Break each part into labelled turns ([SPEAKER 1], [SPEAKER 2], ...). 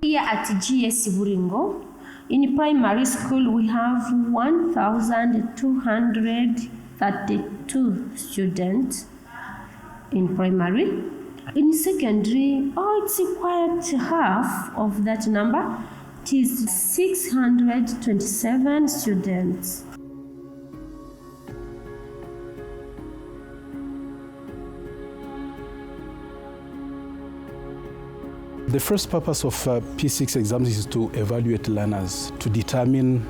[SPEAKER 1] Here at GS Buringo, in primary school, we have 1,232 students in primary. In secondary, it's quite half of that number. It is 627 students.
[SPEAKER 2] The first purpose of P6 exams is to evaluate learners, to determine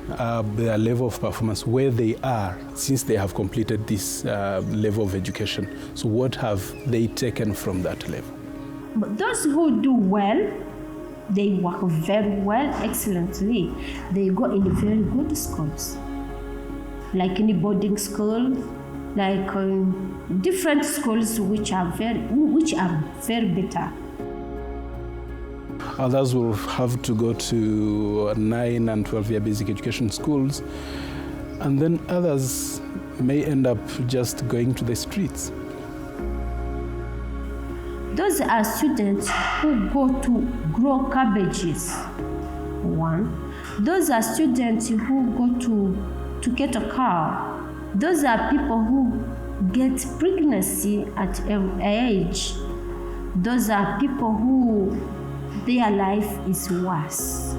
[SPEAKER 2] their level of performance, where they are since they have completed this level of education. So what have they taken from that level?
[SPEAKER 1] But those who do well, they work very well, excellently. They go in very good schools, like in a boarding school, like different schools which are very better.
[SPEAKER 2] Others will have to go to 9 and 12-year basic education schools, and then others may end up just going to the streets.
[SPEAKER 1] Those are students who go to grow cabbages. One. Those are students who go to get a car. Those are people who get pregnancy at an age. Those are people who their life is worse.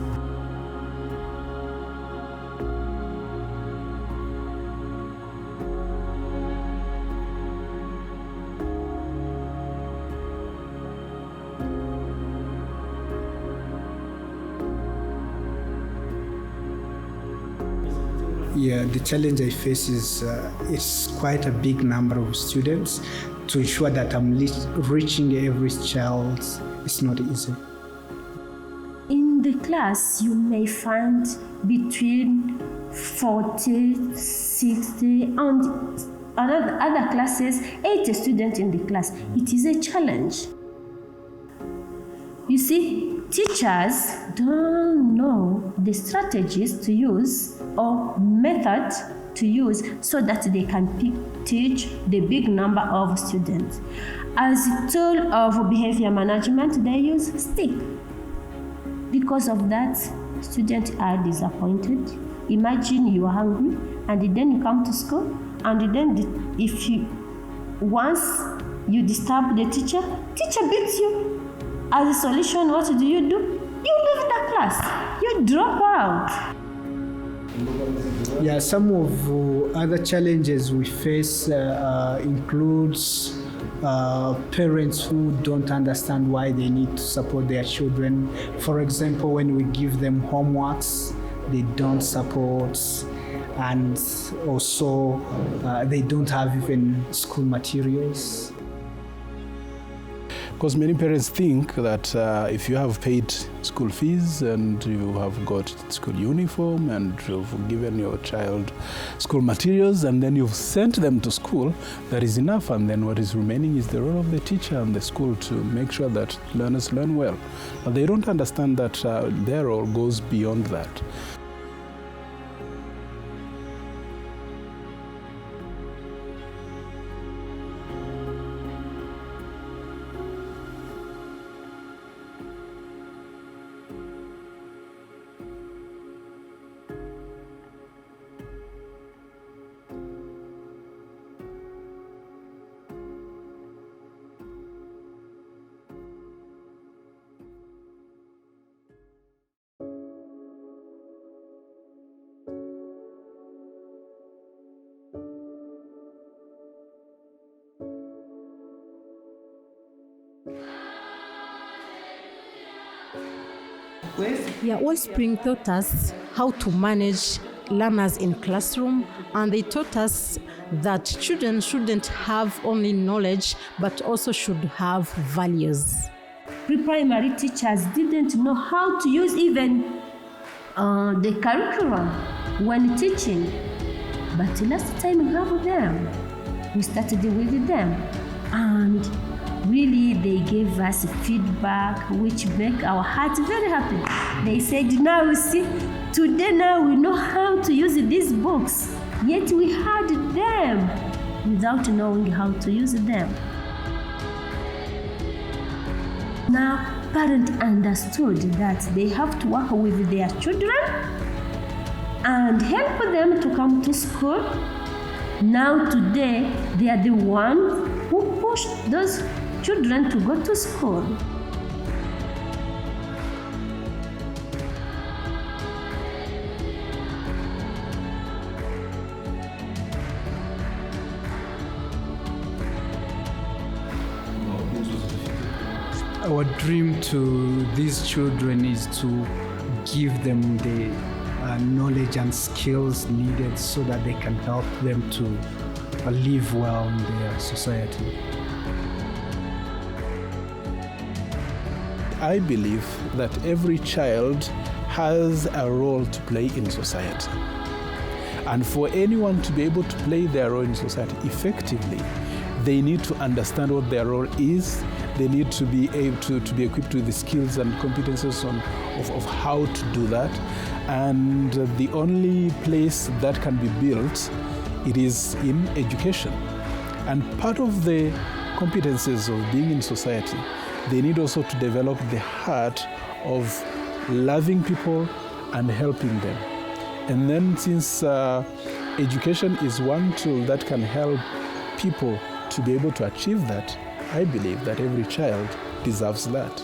[SPEAKER 3] Yeah, the challenge I face is it's quite a big number of students. To ensure that I'm reaching every child, it's not easy.
[SPEAKER 1] In the class, you may find between 40, 60, and other classes, 80 students in the class. It is a challenge. You see, teachers don't know the strategies to use or methods to use so that they can teach the big number of students. As a tool of behavior management, they use stick. Because of that, students are disappointed. Imagine you are hungry and then you come to school, and then once you disturb the teacher beats you. As a solution, what do? You leave the class. You drop out.
[SPEAKER 3] Yeah, some of other challenges we face includes parents who don't understand why they need to support their children. For example, when we give them homeworks, they don't support, and also they don't have even school materials.
[SPEAKER 2] Because many parents think that if you have paid school fees and you have got school uniform and you've given your child school materials and then you've sent them to school, that is enough, and then what is remaining is the role of the teacher and the school to make sure that learners learn well. But they don't understand that their role goes beyond that.
[SPEAKER 4] Yeah, Wellspring taught us how to manage learners in classroom, and they taught us that children shouldn't have only knowledge but also should have values.
[SPEAKER 1] Pre-primary teachers didn't know how to use even the curriculum when teaching, but last time we have them, we started with them, and really they gave us feedback which make our hearts very happy. They said, now you see, today now we know how to use these books, yet we had them without knowing how to use them. Now, parents understood that they have to work with their children and help them to come to school. Now today, they are the ones who push those children to go to school.
[SPEAKER 3] Our dream to these children is to give them the knowledge and skills needed so that they can help them to live well in their society.
[SPEAKER 2] I believe that every child has a role to play in society. And for anyone to be able to play their role in society effectively, they need to understand what their role is. They need to be able to be equipped with the skills and competences of how to do that. And the only place that can be built, it is in education. And part of the competences of being in society, they need also to develop the heart of loving people and helping them. And then since education is one tool that can help people to be able to achieve that, I believe that every child deserves that.